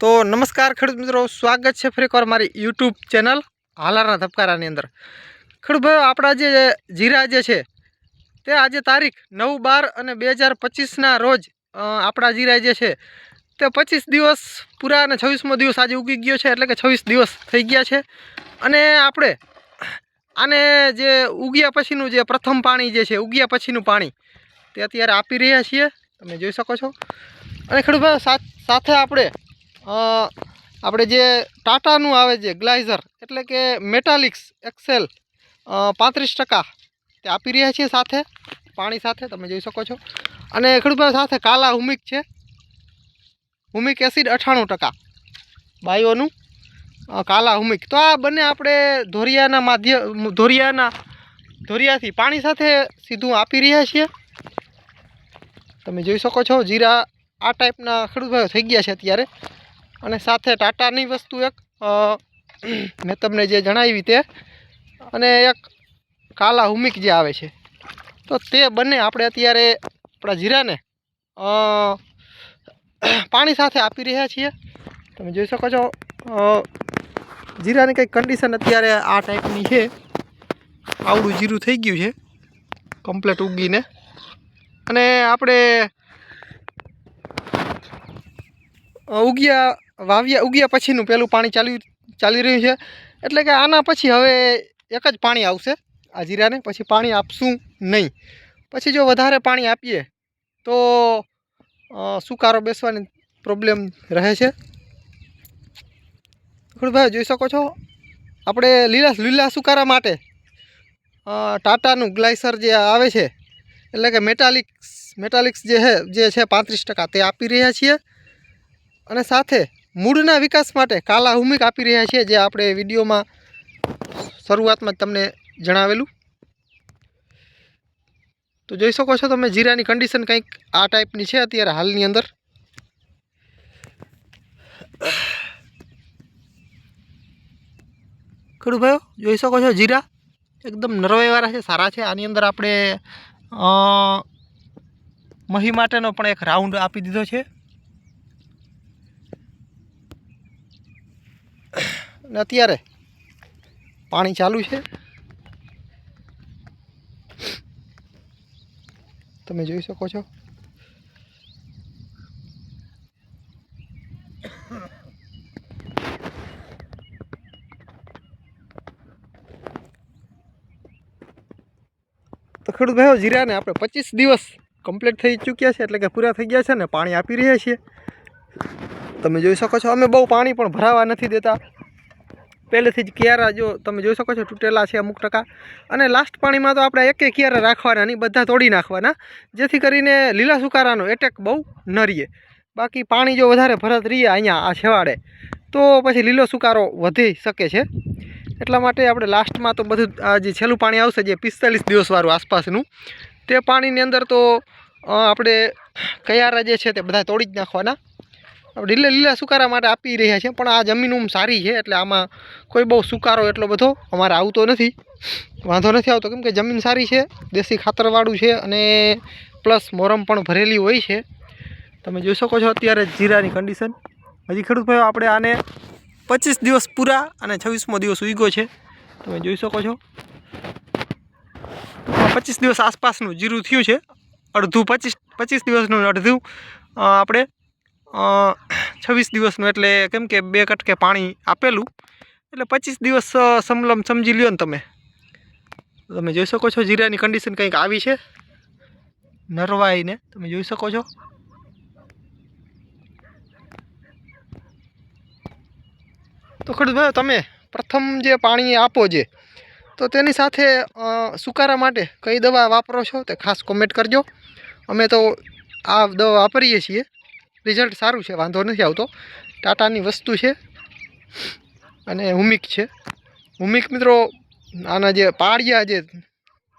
તો નમસ્કાર ખેડૂત મિત્રો, સ્વાગત છે ફરી એકવાર મારી યુટ્યુબ ચેનલ હાલારના ધબકારાની અંદર। ખેડૂત ભાઈઓ, આપણા જે જીરા જે છે તે આજે તારીખ 9/12/2025ના રોજ આપણા જીરા જે છે તે 25 દિવસ પૂરા અને 26મો દિવસ આજે ઉગી ગયો છે, એટલે કે 26 દિવસ થઈ ગયા છે। અને આપણે આને જે ઉગ્યા પછીનું જે પ્રથમ પાણી જે છે, ઉગ્યા પછીનું પાણી તે અત્યારે આપી રહ્યા છીએ, તમે જોઈ શકો છો। અને ખેડૂત ભાઈઓ, સાથે આપણે જે ટાટાનું આવે છે ગ્લાઇઝર, એટલે કે મેટાલિક્સ એક્સેલ 35% તે આપી રહ્યા છીએ સાથે પાણી સાથે, તમે જોઈ શકો છો। અને ખેડૂત ભાઈઓ, સાથે કાલા હુમિક છે, હુમિક એસિડ 98% બાયોનું કાલા હુમિક। તો આ બંને આપણે ધોરિયાથી પાણી સાથે સીધું આપી રહ્યા છીએ, તમે જોઈ શકો છો। જીરા આ ટાઈપના ખેડૂત ભાઈઓ થઈ ગયા છે અત્યારે। અને સાથે ટાટાની વસ્તુ એક મેં તમને જે જણાવી તે, અને એક કાલા હુમિક જે આવે છે, તો તે બંને આપણે અત્યારે આપણા જીરાને પાણી સાથે આપી રહ્યા છીએ, તમે જોઈ શકો છો। જીરાની કંઈક કન્ડિશન અત્યારે આ ટાઈપની છે, આવડું જીરું થઈ ગયું છે કમ્પ્લીટ ઉગીને। અને આપણે ઉગ્યા પછીનું પહેલું પાણી ચાલી રહ્યું છે, એટલે કે આના પછી હવે એક જ પાણી આવશે આ જીરાને, પછી પાણી આપશું નહીં। પછી જો વધારે પાણી આપીએ તો સુકારો બેસવાની પ્રોબ્લેમ રહે છે। ભાઈ જોઈ શકો છો, આપણે લીલા સુકારા માટે ટાટાનું ગ્લાઇસર જે આવે છે, એટલે કે મેટાલિક્સ જે છે 35% તે આપી રહ્યા છીએ। અને સાથે મૂળના વિકાસ માટે કાલા હુમિક આપી રહ્યા છીએ, જે આપણે વિડીયોમાં શરૂઆતમાં જ તમને જણાવેલું। તો જોઈ શકો છો તમે, જીરાની કન્ડિશન કંઈક આ ટાઈપની છે અત્યારે હાલની અંદર। ખેડૂત ભાઈઓ જોઈ શકો છો, જીરા એકદમ નરવાઈવાળા છે, સારા છે। આની અંદર આપણે મહી માટેનો પણ એક રાઉન્ડ આપી દીધો છે। અને અત્યારે પાણી ચાલુ છે, તમે જોઈ શકો છો। તો ખેડૂત ભાઈઓ, જીરાને આપણે 25 દિવસ કમ્પ્લીટ થઈ ચૂક્યા છે, એટલે કે પૂરા થઈ ગયા છે, ને પાણી આપી રહ્યા છીએ, તમે જોઈ શકો છો। અમે બહુ પાણી પણ ભરાવા નથી દેતા, પહેલેથી જ ક્યારા જો તમે જોઈ શકો છો તૂટેલા છે અમુક ટકા। અને લાસ્ટ પાણીમાં તો આપણે એક ક્યારા રાખવાના નહીં, બધા તોડી નાખવાના, જેથી કરીને લીલા સુકારાનો એટેક બહુ ન રહીએ। બાકી પાણી જો વધારે ભરત રહીએ અહીંયા આ છેવાડે, તો પછી લીલો સુકારો વધી શકે છે। એટલા માટે આપણે લાસ્ટમાં તો બધું આ જે છેલ્લું પાણી આવશે, જે 45 દિવસવાળું આસપાસનું, તે પાણીની અંદર તો આપણે કયારા જે છે તે બધા તોડી જ નાખવાના। આપણે લીલા સુકારા માટે આપી રહ્યા છીએ, પણ આ જમીન સારી છે, એટલે આમાં કોઈ બહુ સુકારો એટલો બધો અમારે આવતો નથી, વાંધો નથી આવતો, કેમ કે જમીન સારી છે, દેશી ખાતરવાળું છે, અને પ્લસ મોરમ પણ ભરેલી હોય છે। તમે જોઈ શકો છો અત્યારે જીરાની કન્ડિશન। હજી ખેડૂત ભાઈઓ, આપણે આને 25 દિવસ પૂરા અને 26મો દિવસ ઉગ્યો છે, તમે જોઈ શકો છો। 25 દિવસ આસપાસનું જીરું થયું છે, અડધું 25 દિવસનું, અડધું આપણે 26 દિવસનું, એટલે કેમ કે 2 કટકે પાણી આપેલું, એટલે 25 દિવસ સમલમ સમજી લ્યો ને તમે જોઈ શકો છો। જીરાની કન્ડિશન કંઈક આવી છે નરવાઈને, તમે જોઈ શકો છો। તો ખેડૂત ભાઈઓ, તમે પ્રથમ જે પાણી આપો છે, તો તેની સાથે સુકારા માટે કઈ દવા વાપરો છો તે ખાસ કોમેન્ટ કરજો। અમે તો આ દવા વાપરીએ છીએ, રિઝલ્ટ સારું છે, વાંધો નથી આવતો। ટાટાની વસ્તુ છે, અને હુમિક છે। હુમિક મિત્રો આના જે પાળિયા જે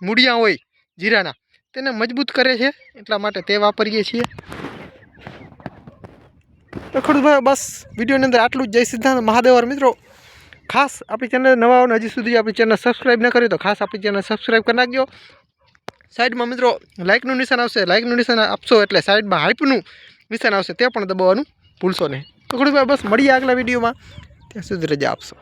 મૂળિયા હોય જીરાના, તેને મજબૂત કરે છે, એટલા માટે તે વાપરીએ છીએ। તો ખેડૂત ભાઈ, બસ વિડીયોની અંદર આટલું જ। જય સિદ્ધાંત મહાદેવર મિત્રો, ખાસ આપણી ચેનલ નવા હજી સુધી આપણી ચેનલ સબસ્ક્રાઈબ ન કરી તો ખાસ આપણી ચેનલ સબસ્ક્રાઈબ કરી નાખજો। સાઈડમાં મિત્રો લાઇકનું નિશાન આવશે, લાઇકનું નિશાન આપશો એટલે સાઈડમાં હાઈપનું નિશાન આવશે, તે પણ દબાવવાનું ભૂલશો નહીં। તો ખોડુભાઈ બસ મળીએ આગલા વિડીયોમાં, ત્યાં સુધી રજા આપશો.